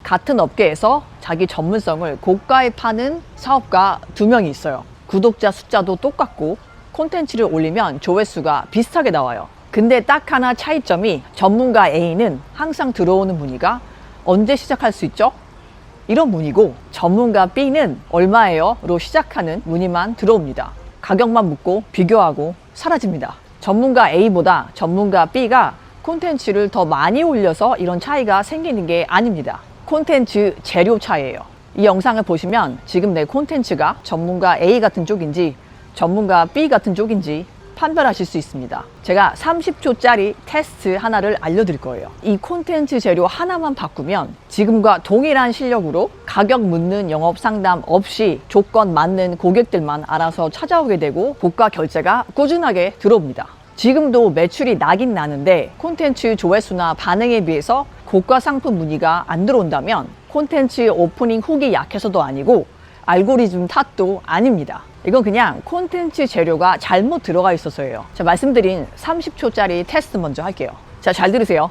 같은 업계에서 자기 전문성을 고가에 파는 사업가 2명이 있어요. 구독자 숫자도 똑같고 콘텐츠를 올리면 조회수가 비슷하게 나와요. 근데 딱 하나 차이점이 전문가 A는 항상 들어오는 문의가 언제 시작할 수 있죠? 이런 문의고, 전문가 B는 얼마예요? 로 시작하는 문의만 들어옵니다. 가격만 묻고 비교하고 사라집니다. 전문가 A보다 전문가 B가 콘텐츠를 더 많이 올려서 이런 차이가 생기는 게 아닙니다. 콘텐츠 재료 차이예요. 이 영상을 보시면 지금 내 콘텐츠가 전문가 A 같은 쪽인지 전문가 B 같은 쪽인지 판별하실 수 있습니다. 제가 30초짜리 테스트 하나를 알려드릴 거예요. 이 콘텐츠 재료 하나만 바꾸면 지금과 동일한 실력으로 가격 묻는 영업 상담 없이 조건 맞는 고객들만 알아서 찾아오게 되고 고가 결제가 꾸준하게 들어옵니다. 지금도 매출이 나긴 나는데 콘텐츠 조회수나 반응에 비해서 고가 상품 문의가 안 들어온다면 콘텐츠 오프닝 훅이 약해서도 아니고 알고리즘 탓도 아닙니다. 이건 그냥 콘텐츠 재료가 잘못 들어가 있어서예요. 자, 말씀드린 30초짜리 테스트 먼저 할게요. 자, 잘 들으세요.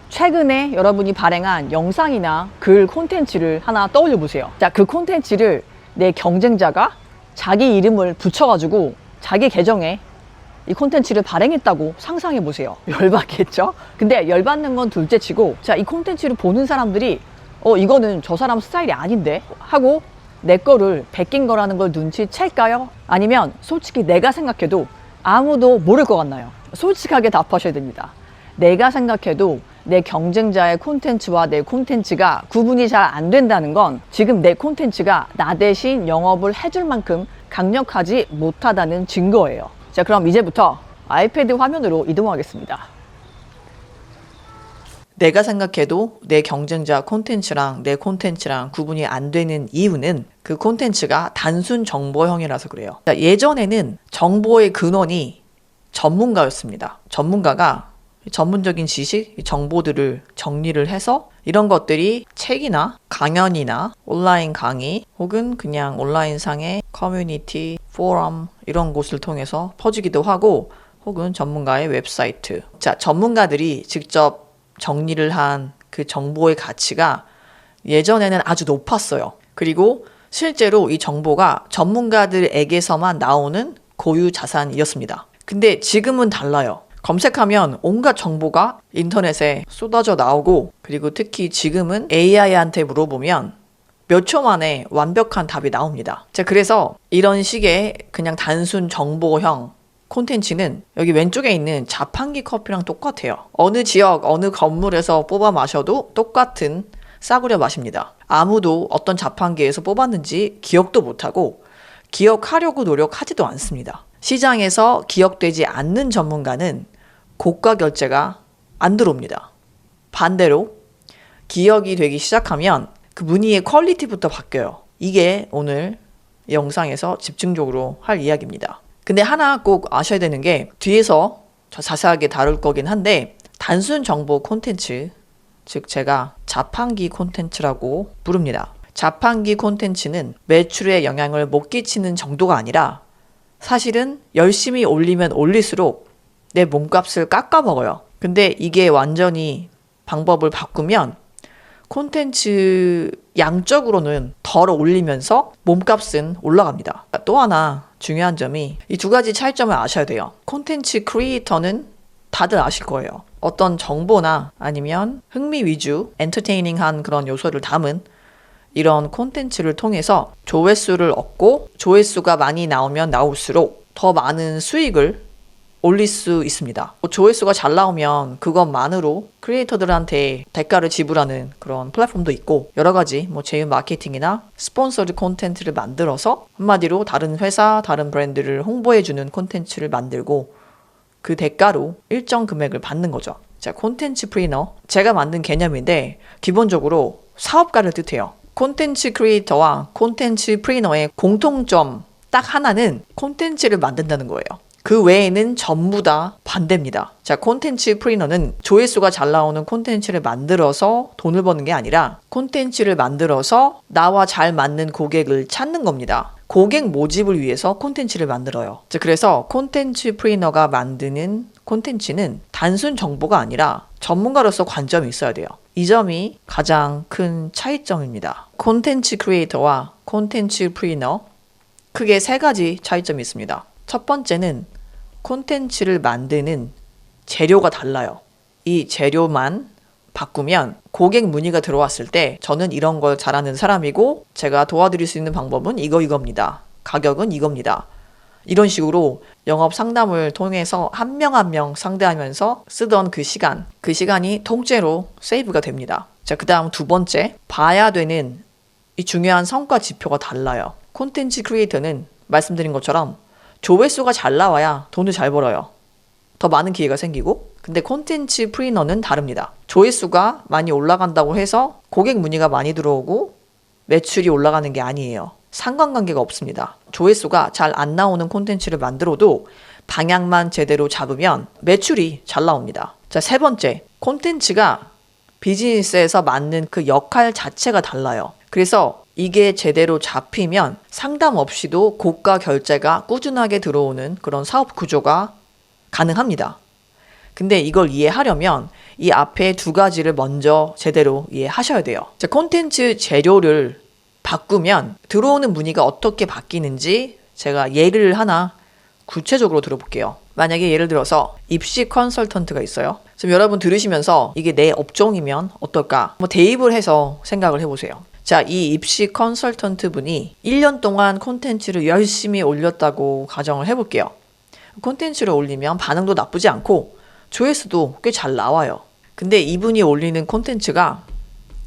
최근에 여러분이 발행한 영상이나 글 콘텐츠를 하나 떠올려 보세요. 자, 그 콘텐츠를 내 경쟁자가 자기 이름을 붙여가지고 자기 계정에 이 콘텐츠를 발행했다고 상상해 보세요. 열받겠죠? 근데 열받는 건 둘째치고, 자, 이 콘텐츠를 보는 사람들이 이거는 저 사람 스타일이 아닌데 하고 내 거를 베낀 거라는 걸 눈치챌까요? 아니면 솔직히 내가 생각해도 아무도 모를 것 같나요? 솔직하게 답하셔야 됩니다. 내가 생각해도 내 경쟁자의 콘텐츠와 내 콘텐츠가 구분이 잘 안 된다는 건 지금 내 콘텐츠가 나 대신 영업을 해줄 만큼 강력하지 못하다는 증거예요. 자, 그럼 이제부터 아이패드 화면으로 이동하겠습니다. 내가 생각해도 내 경쟁자 콘텐츠랑 내 콘텐츠랑 구분이 안 되는 이유는 그 콘텐츠가 단순 정보형이라서 그래요. 예전에는 정보의 근원이 전문가였습니다. 전문가가 전문적인 지식, 정보들을 정리를 해서 이런 것들이 책이나 강연이나 온라인 강의 혹은 그냥 온라인상의 커뮤니티, 포럼 이런 곳을 통해서 퍼지기도 하고 혹은 전문가의 웹사이트. 자, 전문가들이 직접 정리를 한 그 정보의 가치가 예전에는 아주 높았어요. 그리고 실제로 이 정보가 전문가들에게서만 나오는 고유 자산이었습니다. 근데 지금은 달라요. 검색하면 온갖 정보가 인터넷에 쏟아져 나오고, 그리고 특히 지금은 AI한테 물어보면 몇 초 만에 완벽한 답이 나옵니다. 자, 그래서 이런 식의 그냥 단순 정보형 콘텐츠는 여기 왼쪽에 있는 자판기 커피랑 똑같아요. 어느 지역, 어느 건물에서 뽑아 마셔도 똑같은 싸구려 맛입니다. 아무도 어떤 자판기에서 뽑았는지 기억도 못하고 기억하려고 노력하지도 않습니다. 시장에서 기억되지 않는 전문가는 고가 결제가 안 들어옵니다. 반대로 기억이 되기 시작하면 그 문의의 퀄리티부터 바뀌어요. 이게 오늘 영상에서 집중적으로 할 이야기입니다. 근데 하나 꼭 아셔야 되는 게, 뒤에서 자세하게 다룰 거긴 한데, 단순 정보 콘텐츠, 즉 제가 자판기 콘텐츠라고 부릅니다. 자판기 콘텐츠는 매출에 영향을 못 끼치는 정도가 아니라 사실은 열심히 올리면 올릴수록 내 몸값을 깎아먹어요. 근데 이게 완전히 방법을 바꾸면 콘텐츠 양적으로는 덜 올리면서 몸값은 올라갑니다. 또 하나 중요한 점이, 이 두 가지 차이점을 아셔야 돼요. 콘텐츠 크리에이터는 다들 아실 거예요. 어떤 정보나 아니면 흥미 위주, 엔터테이닝한 그런 요소를 담은 이런 콘텐츠를 통해서 조회수를 얻고, 조회수가 많이 나오면 나올수록 더 많은 수익을 올릴 수 있습니다. 조회수가 잘 나오면 그것만으로 크리에이터들한테 대가를 지불하는 그런 플랫폼도 있고, 여러 가지 제휴 마케팅이나 스폰서드 콘텐츠를 만들어서 한마디로 다른 회사, 다른 브랜드를 홍보해주는 콘텐츠를 만들고 그 대가로 일정 금액을 받는 거죠. 자, 콘텐츠 프리너, 제가 만든 개념인데 기본적으로 사업가를 뜻해요. 콘텐츠 크리에이터와 콘텐츠 프리너의 공통점 딱 하나는 콘텐츠를 만든다는 거예요. 그 외에는 전부 다 반대입니다. 자, 콘텐츠 프리너는 조회수가 잘 나오는 콘텐츠를 만들어서 돈을 버는 게 아니라 콘텐츠를 만들어서 나와 잘 맞는 고객을 찾는 겁니다. 고객 모집을 위해서 콘텐츠를 만들어요. 자, 그래서 콘텐츠 프리너가 만드는 콘텐츠는 단순 정보가 아니라 전문가로서 관점이 있어야 돼요. 이 점이 가장 큰 차이점입니다. 콘텐츠 크리에이터와 콘텐츠 프리너, 크게 세 가지 차이점이 있습니다. 첫 번째는 콘텐츠를 만드는 재료가 달라요. 이 재료만 바꾸면 고객 문의가 들어왔을 때 저는 이런 걸 잘하는 사람이고 제가 도와드릴 수 있는 방법은 이겁니다. 가격은 이겁니다. 이런 식으로 영업 상담을 통해서 한 명 한 명 상대하면서 쓰던 그 시간이 통째로 세이브가 됩니다. 자, 그 다음 두 번째, 봐야 되는 이 중요한 성과 지표가 달라요. 콘텐츠 크리에이터는 말씀드린 것처럼 조회수가 잘 나와야 돈을 잘 벌어요. 더 많은 기회가 생기고. 근데 콘텐츠 프리너는 다릅니다. 조회수가 많이 올라간다고 해서 고객 문의가 많이 들어오고 매출이 올라가는 게 아니에요. 상관관계가 없습니다. 조회수가 잘 안 나오는 콘텐츠를 만들어도 방향만 제대로 잡으면 매출이 잘 나옵니다. 자, 세 번째, 콘텐츠가 비즈니스에서 맞는 그 역할 자체가 달라요. 그래서 이게 제대로 잡히면 상담 없이도 고가 결제가 꾸준하게 들어오는 그런 사업 구조가 가능합니다. 근데 이걸 이해하려면 이 앞에 두 가지를 먼저 제대로 이해하셔야 돼요. 자, 콘텐츠 재료를 바꾸면 들어오는 문의가 어떻게 바뀌는지 제가 예를 하나 구체적으로 들어볼게요. 만약에 예를 들어서 입시 컨설턴트가 있어요. 지금 여러분 들으시면서 이게 내 업종이면 어떨까? 대입을 해서 생각을 해보세요. 자, 이 입시 컨설턴트 분이 1년 동안 콘텐츠를 열심히 올렸다고 가정을 해볼게요. 콘텐츠를 올리면 반응도 나쁘지 않고 조회수도 꽤 잘 나와요. 근데 이분이 올리는 콘텐츠가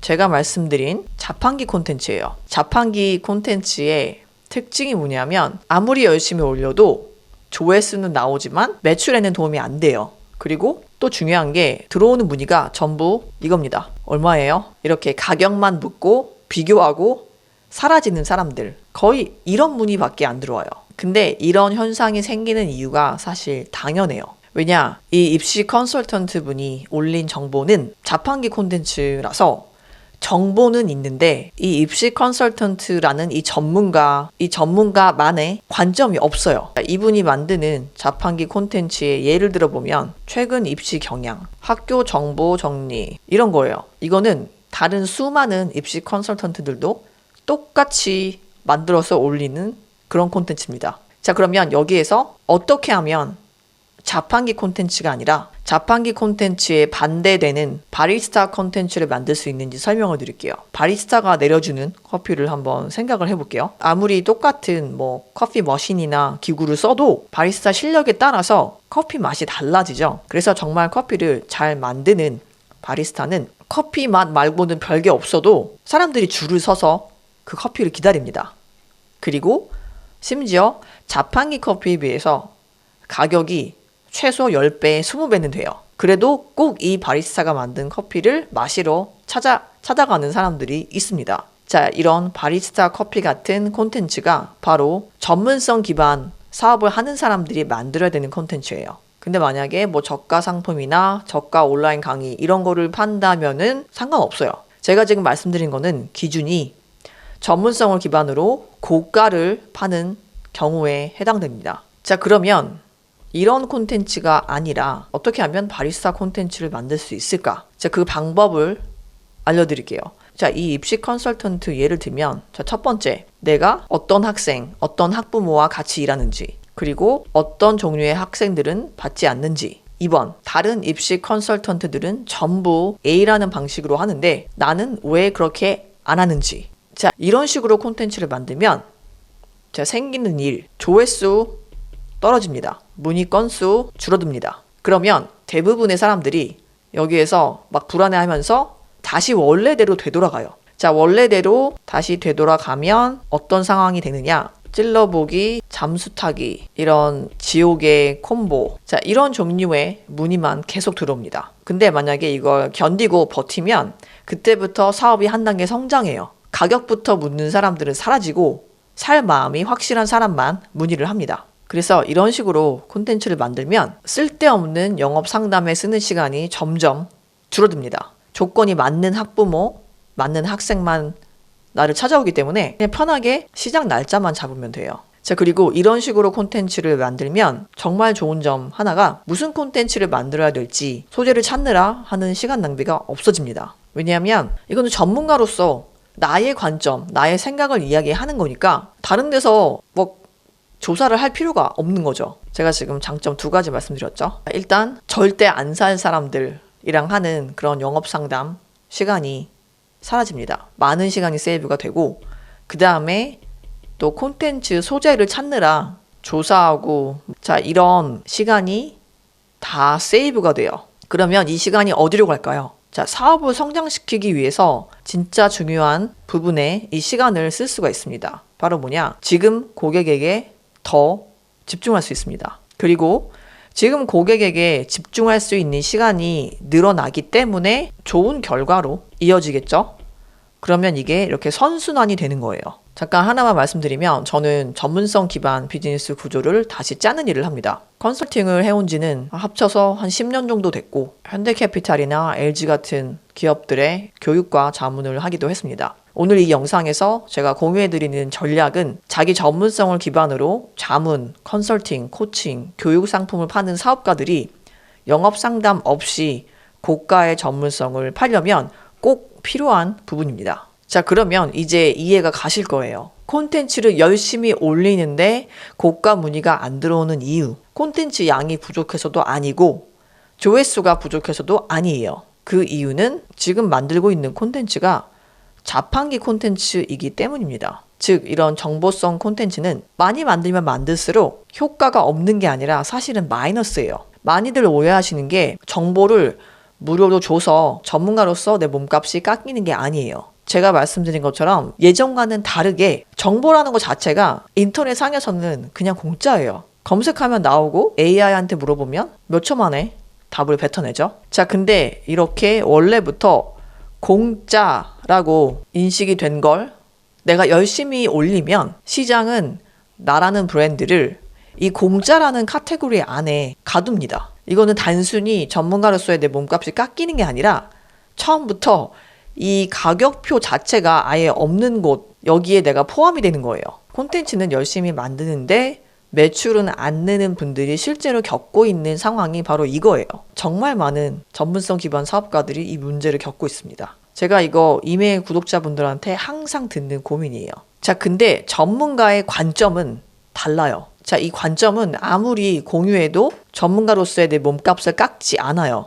제가 말씀드린 자판기 콘텐츠예요. 자판기 콘텐츠의 특징이 뭐냐면 아무리 열심히 올려도 조회수는 나오지만 매출에는 도움이 안 돼요. 그리고 또 중요한 게 들어오는 문의가 전부 이겁니다. 얼마예요? 이렇게 가격만 묻고 비교하고 사라지는 사람들. 거의 이런 문의밖에 안 들어와요. 근데 이런 현상이 생기는 이유가 사실 당연해요. 왜냐? 이 입시 컨설턴트 분이 올린 정보는 자판기 콘텐츠라서 정보는 있는데 이 입시 컨설턴트라는 이 전문가만의 관점이 없어요. 이분이 만드는 자판기 콘텐츠의 예를 들어보면 최근 입시 경향, 학교 정보 정리 이런 거예요. 이거는 다른 수많은 입시 컨설턴트들도 똑같이 만들어서 올리는 그런 콘텐츠입니다. 자, 그러면 여기에서 어떻게 하면 자판기 콘텐츠가 아니라 자판기 콘텐츠에 반대되는 바리스타 콘텐츠를 만들 수 있는지 설명을 드릴게요. 바리스타가 내려주는 커피를 한번 생각을 해볼게요. 아무리 똑같은 커피 머신이나 기구를 써도 바리스타 실력에 따라서 커피 맛이 달라지죠. 그래서 정말 커피를 잘 만드는 바리스타는 커피 맛 말고는 별게 없어도 사람들이 줄을 서서 그 커피를 기다립니다. 그리고 심지어 자판기 커피에 비해서 가격이 최소 10배, 20배는 돼요. 그래도 꼭 이 바리스타가 만든 커피를 마시러 찾아가는 사람들이 있습니다. 자, 이런 바리스타 커피 같은 콘텐츠가 바로 전문성 기반 사업을 하는 사람들이 만들어야 되는 콘텐츠예요. 근데 만약에 저가 상품이나 저가 온라인 강의 이런 거를 판다면은 상관없어요. 제가 지금 말씀드린 거는 기준이 전문성을 기반으로 고가를 파는 경우에 해당됩니다. 자, 그러면 이런 콘텐츠가 아니라 어떻게 하면 바리스타 콘텐츠를 만들 수 있을까? 자, 그 방법을 알려드릴게요. 자, 이 입시 컨설턴트 예를 들면, 자, 첫 번째, 내가 어떤 학생, 어떤 학부모와 같이 일하는지, 그리고 어떤 종류의 학생들은 받지 않는지. 2번, 다른 입시 컨설턴트들은 전부 A라는 방식으로 하는데 나는 왜 그렇게 안 하는지. 자, 이런 식으로 콘텐츠를 만들면 자, 생기는 일, 조회수 떨어집니다. 문의 건수 줄어듭니다. 그러면 대부분의 사람들이 여기에서 불안해하면서 다시 원래대로 되돌아가요. 자, 원래대로 다시 되돌아가면 어떤 상황이 되느냐? 찔러보기, 잠수타기, 이런 지옥의 콤보. 자, 이런 종류의 문의만 계속 들어옵니다. 근데 만약에 이걸 견디고 버티면 그때부터 사업이 한 단계 성장해요. 가격부터 묻는 사람들은 사라지고 살 마음이 확실한 사람만 문의를 합니다. 그래서 이런 식으로 콘텐츠를 만들면 쓸데없는 영업 상담에 쓰는 시간이 점점 줄어듭니다. 조건이 맞는 학부모, 맞는 학생만 나를 찾아오기 때문에 그냥 편하게 시작 날짜만 잡으면 돼요. 자, 그리고 이런 식으로 콘텐츠를 만들면 정말 좋은 점 하나가 무슨 콘텐츠를 만들어야 될지 소재를 찾느라 하는 시간 낭비가 없어집니다. 왜냐하면 이거는 전문가로서 나의 관점, 나의 생각을 이야기하는 거니까 다른 데서 뭐 조사를 할 필요가 없는 거죠. 제가 지금 장점 2가지 말씀드렸죠. 일단 절대 안 살 사람들이랑 하는 그런 영업 상담 시간이 사라집니다. 많은 시간이 세이브가 되고, 그 다음에 또 콘텐츠 소재를 찾느라 조사하고, 자, 이런 시간이 다 세이브가 돼요. 그러면 이 시간이 어디로 갈까요? 자, 사업을 성장시키기 위해서 진짜 중요한 부분에 이 시간을 쓸 수가 있습니다. 바로 뭐냐? 지금 고객에게 더 집중할 수 있습니다. 그리고 지금 고객에게 집중할 수 있는 시간이 늘어나기 때문에 좋은 결과로 이어지겠죠? 그러면 이게 이렇게 선순환이 되는 거예요. 잠깐 하나만 말씀드리면 저는 전문성 기반 비즈니스 구조를 다시 짜는 일을 합니다. 컨설팅을 해온 지는 합쳐서 한 10년 정도 됐고, 현대캐피탈이나 LG 같은 기업들의 교육과 자문을 하기도 했습니다. 오늘 이 영상에서 제가 공유해드리는 전략은 자기 전문성을 기반으로 자문, 컨설팅, 코칭, 교육 상품을 파는 사업가들이 영업 상담 없이 고가의 전문성을 팔려면 꼭 필요한 부분입니다. 자, 그러면 이제 이해가 가실 거예요. 콘텐츠를 열심히 올리는데 고가 문의가 안 들어오는 이유. 콘텐츠 양이 부족해서도 아니고 조회수가 부족해서도 아니에요. 그 이유는 지금 만들고 있는 콘텐츠가 자판기 콘텐츠이기 때문입니다. 즉, 이런 정보성 콘텐츠는 많이 만들면 만들수록 효과가 없는 게 아니라 사실은 마이너스예요. 많이들 오해하시는 게 정보를 무료로 줘서 전문가로서 내 몸값이 깎이는 게 아니에요. 제가 말씀드린 것처럼 예전과는 다르게 정보라는 것 자체가 인터넷 상에서는 그냥 공짜예요. 검색하면 나오고 AI한테 물어보면 몇 초 만에 답을 뱉어내죠. 자, 근데 이렇게 원래부터 공짜라고 인식이 된 걸 내가 열심히 올리면 시장은 나라는 브랜드를 이 공짜라는 카테고리 안에 가둡니다. 이거는 단순히 전문가로서의 내 몸값이 깎이는 게 아니라 처음부터 이 가격표 자체가 아예 없는 곳, 여기에 내가 포함이 되는 거예요. 콘텐츠는 열심히 만드는데 매출은 안 느는 분들이 실제로 겪고 있는 상황이 바로 이거예요. 정말 많은 전문성 기반 사업가들이 이 문제를 겪고 있습니다. 제가 이거 이메일 구독자분들한테 항상 듣는 고민이에요. 자, 근데 전문가의 관점은 달라요. 자, 이 관점은 아무리 공유해도 전문가로서의 내 몸값을 깎지 않아요.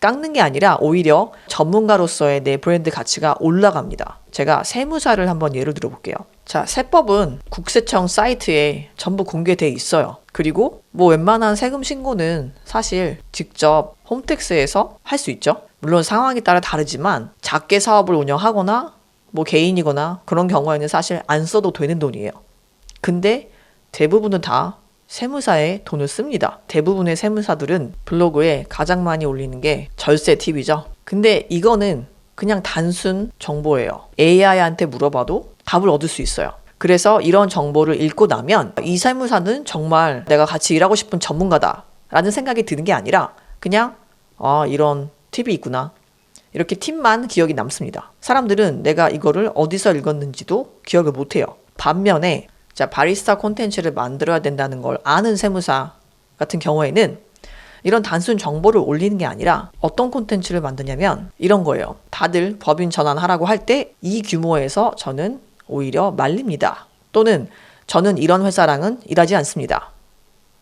깎는 게 아니라 오히려 전문가로서의 내 브랜드 가치가 올라갑니다. 제가 세무사를 한번 예를 들어볼게요. 자, 세법은 국세청 사이트에 전부 공개돼 있어요. 그리고 뭐 웬만한 세금 신고는 사실 직접 홈택스에서 할 수 있죠. 물론 상황에 따라 다르지만 작게 사업을 운영하거나 뭐 개인이거나 그런 경우에는 사실 안 써도 되는 돈이에요. 근데 대부분은 다 세무사에 돈을 씁니다. 대부분의 세무사들은 블로그에 가장 많이 올리는 게 절세 팁이죠. 근데 이거는 그냥 단순 정보예요. AI한테 물어봐도 답을 얻을 수 있어요. 그래서 이런 정보를 읽고 나면 이 세무사는 정말 내가 같이 일하고 싶은 전문가다 라는 생각이 드는 게 아니라 그냥 이런 팁이 있구나. 이렇게 팁만 기억이 남습니다. 사람들은 내가 이거를 어디서 읽었는지도 기억을 못해요. 반면에 자, 바리스타 콘텐츠를 만들어야 된다는 걸 아는 세무사 같은 경우에는 이런 단순 정보를 올리는 게 아니라 어떤 콘텐츠를 만드냐면 이런 거예요. 다들 법인 전환하라고 할 때 이 규모에서 저는 오히려 말립니다. 또는 저는 이런 회사랑은 일하지 않습니다.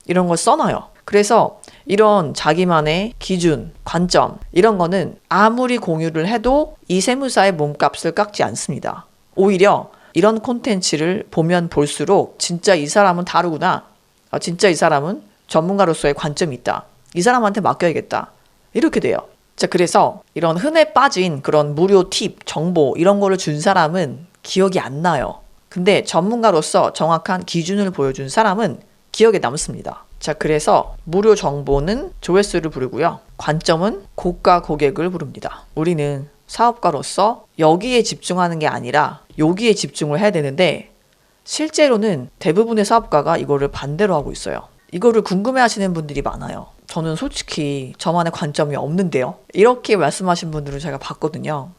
이런 걸 써놔요. 그래서 이런 자기만의 기준, 관점 이런 거는 아무리 공유를 해도 이 세무사의 몸값을 깎지 않습니다. 오히려 이런 콘텐츠를 보면 볼수록 진짜 이 사람은 다르구나. 진짜 이 사람은 전문가로서의 관점이 있다. 이 사람한테 맡겨야겠다. 이렇게 돼요. 자, 그래서 이런 흔해 빠진 그런 무료 팁, 정보 이런 거를 준 사람은 기억이 안 나요. 근데 전문가로서 정확한 기준을 보여준 사람은 기억에 남습니다. 자, 그래서 무료 정보는 조회수를 부르고요. 관점은 고가 고객을 부릅니다. 우리는 사업가로서 여기에 집중하는 게 아니라 여기에 집중을 해야 되는데 실제로는 대부분의 사업가가 이거를 반대로 하고 있어요. 이거를 궁금해 하시는 분들이 많아요. 저는 솔직히 저만의 관점이 없는데요. 이렇게 말씀하신 분들을 제가 봤거든요.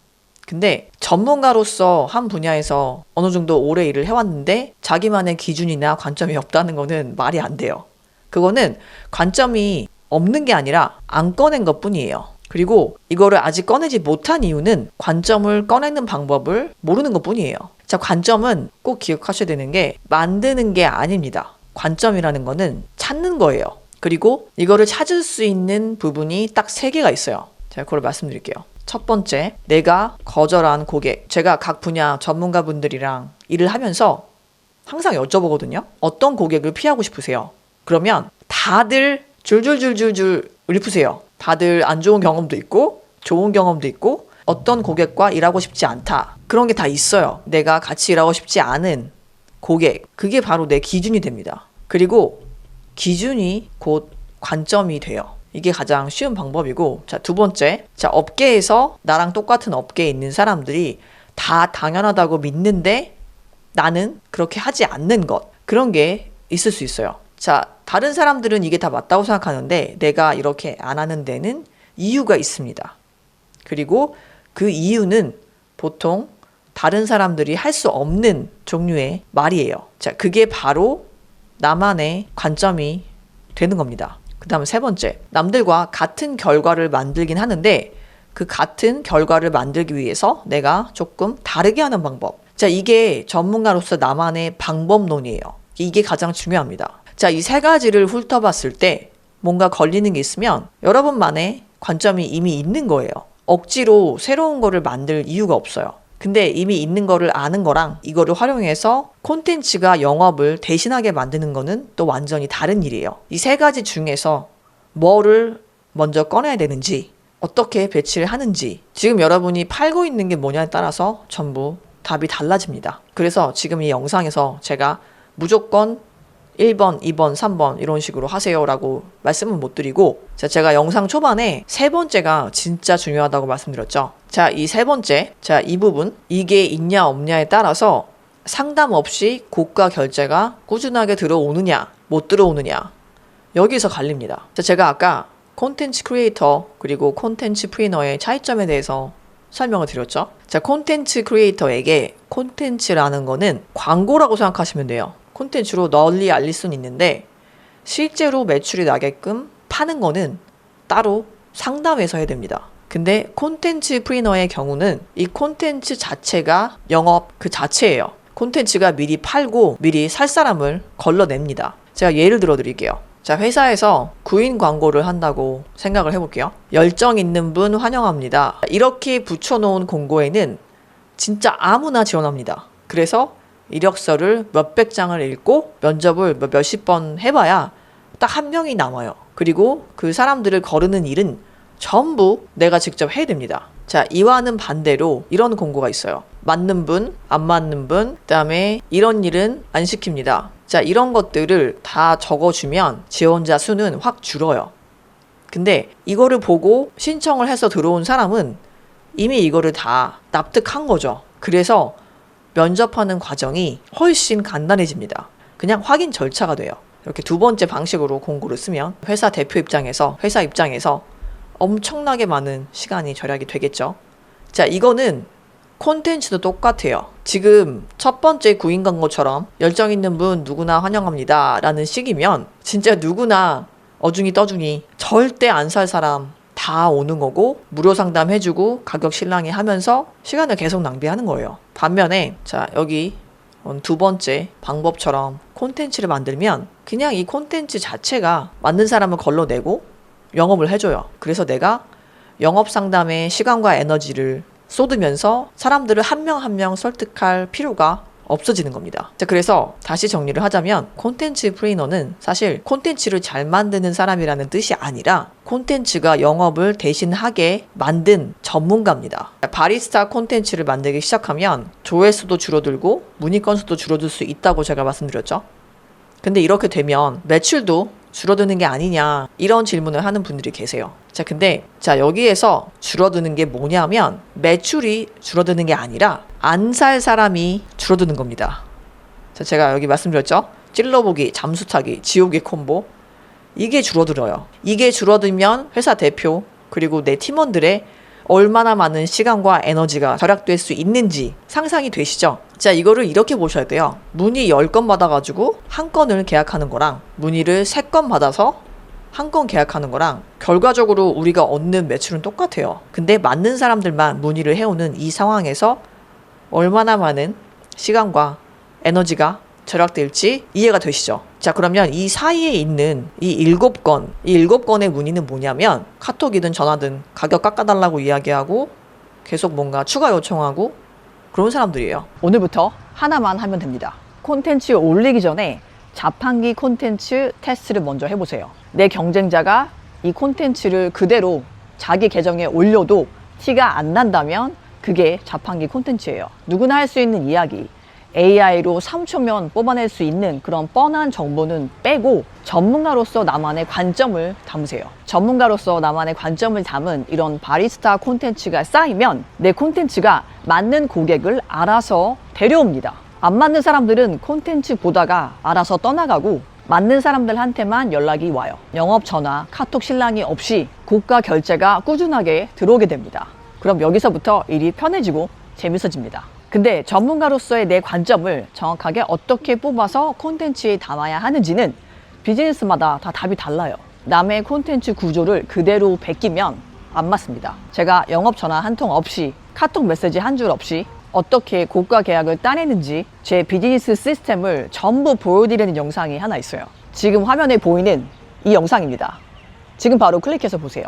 근데 전문가로서 한 분야에서 어느 정도 오래 일을 해왔는데 자기만의 기준이나 관점이 없다는 거는 말이 안 돼요. 그거는 관점이 없는 게 아니라 안 꺼낸 것 뿐이에요. 그리고 이거를 아직 꺼내지 못한 이유는 관점을 꺼내는 방법을 모르는 것 뿐이에요. 자, 관점은 꼭 기억하셔야 되는 게 만드는 게 아닙니다. 관점이라는 거는 찾는 거예요. 그리고 이거를 찾을 수 있는 부분이 딱 3개가 있어요. 제가 그걸 말씀드릴게요. 첫 번째, 내가 거절한 고객. 제가 각 분야 전문가분들이랑 일을 하면서 항상 여쭤보거든요. 어떤 고객을 피하고 싶으세요? 그러면 다들 줄줄줄줄줄 읊으세요. 다들 안 좋은 경험도 있고 좋은 경험도 있고 어떤 고객과 일하고 싶지 않다. 그런 게 다 있어요. 내가 같이 일하고 싶지 않은 고객. 그게 바로 내 기준이 됩니다. 그리고 기준이 곧 관점이 돼요. 이게 가장 쉬운 방법이고, 자, 두 번째. 자, 업계에서 나랑 똑같은 업계에 있는 사람들이 다 당연하다고 믿는데 나는 그렇게 하지 않는 것. 그런 게 있을 수 있어요. 자, 다른 사람들은 이게 다 맞다고 생각하는데 내가 이렇게 안 하는 데는 이유가 있습니다. 그리고 그 이유는 보통 다른 사람들이 할 수 없는 종류의 말이에요. 자, 그게 바로 나만의 관점이 되는 겁니다. 그 다음 세 번째, 남들과 같은 결과를 만들긴 하는데 그 같은 결과를 만들기 위해서 내가 조금 다르게 하는 방법. 자, 이게 전문가로서 나만의 방법론이에요. 이게 가장 중요합니다. 자, 이 3가지를 훑어봤을 때 뭔가 걸리는 게 있으면 여러분만의 관점이 이미 있는 거예요. 억지로 새로운 거를 만들 이유가 없어요. 근데 이미 있는 거를 아는 거랑 이거를 활용해서 콘텐츠가 영업을 대신하게 만드는 거는 또 완전히 다른 일이에요. 이 3가지 중에서 뭐를 먼저 꺼내야 되는지, 어떻게 배치를 하는지, 지금 여러분이 팔고 있는 게 뭐냐에 따라서 전부 답이 달라집니다. 그래서 지금 이 영상에서 제가 무조건 1번, 2번, 3번 이런 식으로 하세요라고 말씀은 못 드리고, 자, 제가 영상 초반에 3번째가 진짜 중요하다고 말씀드렸죠. 자, 이 3번째, 자, 이 부분, 이게 있냐 없냐에 따라서 상담 없이 고가 결제가 꾸준하게 들어오느냐 못 들어오느냐 여기서 갈립니다. 자, 제가 아까 콘텐츠 크리에이터 그리고 콘텐츠 프리너의 차이점에 대해서 설명을 드렸죠. 자, 콘텐츠 크리에이터에게 콘텐츠라는 거는 광고라고 생각하시면 돼요. 콘텐츠로 널리 알릴 수는 있는데 실제로 매출이 나게끔 파는 거는 따로 상담해서 해야 됩니다. 근데 콘텐츠 프리너의 경우는 이 콘텐츠 자체가 영업 그 자체예요. 콘텐츠가 미리 팔고 미리 살 사람을 걸러냅니다. 제가 예를 들어 드릴게요. 자, 회사에서 구인 광고를 한다고 생각을 해볼게요. 열정 있는 분 환영합니다. 이렇게 붙여놓은 공고에는 진짜 아무나 지원합니다. 그래서 이력서를 몇백 장을 읽고 면접을 몇십 번 해봐야 딱 1명이 남아요. 그리고 그 사람들을 거르는 일은 전부 내가 직접 해야 됩니다. 자, 이와는 반대로 이런 공고가 있어요. 맞는 분, 안 맞는 분, 그다음에 이런 일은 안 시킵니다. 자, 이런 것들을 다 적어주면 지원자 수는 확 줄어요. 근데 이거를 보고 신청을 해서 들어온 사람은 이미 이거를 다 납득한 거죠. 그래서 면접하는 과정이 훨씬 간단해집니다. 그냥 확인 절차가 돼요. 이렇게 두 번째 방식으로 공고를 쓰면 회사 대표 입장에서, 회사 입장에서 엄청나게 많은 시간이 절약이 되겠죠. 자, 이거는 콘텐츠도 똑같아요. 지금 첫 번째 구인 광고처럼 열정 있는 분 누구나 환영합니다 라는 식이면 진짜 누구나 어중이 떠중이 절대 안 살 사람 다 오는 거고 무료 상담 해주고 가격 실랑이 하면서 시간을 계속 낭비하는 거예요. 반면에 자, 여기 두 번째 방법처럼 콘텐츠를 만들면 그냥 이 콘텐츠 자체가 맞는 사람을 걸러내고 영업을 해줘요. 그래서 내가 영업 상담에 시간과 에너지를 쏟으면서 사람들을 한 명 한 명 설득할 필요가 없어지는 겁니다. 자, 그래서 다시 정리를 하자면 콘텐츠 프리너는 사실 콘텐츠를 잘 만드는 사람이라는 뜻이 아니라 콘텐츠가 영업을 대신하게 만든 전문가입니다. 바리스타 콘텐츠를 만들기 시작하면 조회수도 줄어들고 문의 건수도 줄어들 수 있다고 제가 말씀드렸죠. 근데 이렇게 되면 매출도 줄어드는 게 아니냐 이런 질문을 하는 분들이 계세요. 자, 근데 자, 여기에서 줄어드는 게 뭐냐면 매출이 줄어드는 게 아니라 안 살 사람이 줄어드는 겁니다. 자, 제가 여기 말씀드렸죠. 찔러보기, 잠수타기, 지옥의 콤보, 이게 줄어들어요. 이게 줄어들면 회사 대표 그리고 내 팀원들의 얼마나 많은 시간과 에너지가 절약될 수 있는지 상상이 되시죠? 자, 이거를 이렇게 보셔야 돼요. 문의 10건 받아가지고 한 건을 계약하는 거랑 문의를 3건 받아서 한 건 계약하는 거랑 결과적으로 우리가 얻는 매출은 똑같아요. 근데 맞는 사람들만 문의를 해오는 이 상황에서 얼마나 많은 시간과 에너지가 절약될지 이해가 되시죠? 자, 그러면 이 사이에 있는 이 7건의 문의는 뭐냐면 카톡이든 전화든 가격 깎아달라고 이야기하고 계속 뭔가 추가 요청하고 그런 사람들이에요. 오늘부터 하나만 하면 됩니다. 콘텐츠 올리기 전에 자판기 콘텐츠 테스트를 먼저 해보세요. 내 경쟁자가 이 콘텐츠를 그대로 자기 계정에 올려도 티가 안 난다면 그게 자판기 콘텐츠예요. 누구나 할 수 있는 이야기, AI로 3초면 뽑아낼 수 있는 그런 뻔한 정보는 빼고 전문가로서 나만의 관점을 담으세요. 전문가로서 나만의 관점을 담은 이런 바리스타 콘텐츠가 쌓이면 내 콘텐츠가 맞는 고객을 알아서 데려옵니다. 안 맞는 사람들은 콘텐츠 보다가 알아서 떠나가고 맞는 사람들한테만 연락이 와요. 영업 전화, 카톡 실랑이 없이 고가 결제가 꾸준하게 들어오게 됩니다. 그럼 여기서부터 일이 편해지고 재밌어집니다. 근데 전문가로서의 내 관점을 정확하게 어떻게 뽑아서 콘텐츠에 담아야 하는지는 비즈니스마다 다 답이 달라요. 남의 콘텐츠 구조를 그대로 베끼면 안 맞습니다. 제가 영업 전화 한 통 없이 카톡 메시지 한 줄 없이 어떻게 고가 계약을 따내는지 제 비즈니스 시스템을 전부 보여드리는 영상이 하나 있어요. 지금 화면에 보이는 이 영상입니다. 지금 바로 클릭해서 보세요.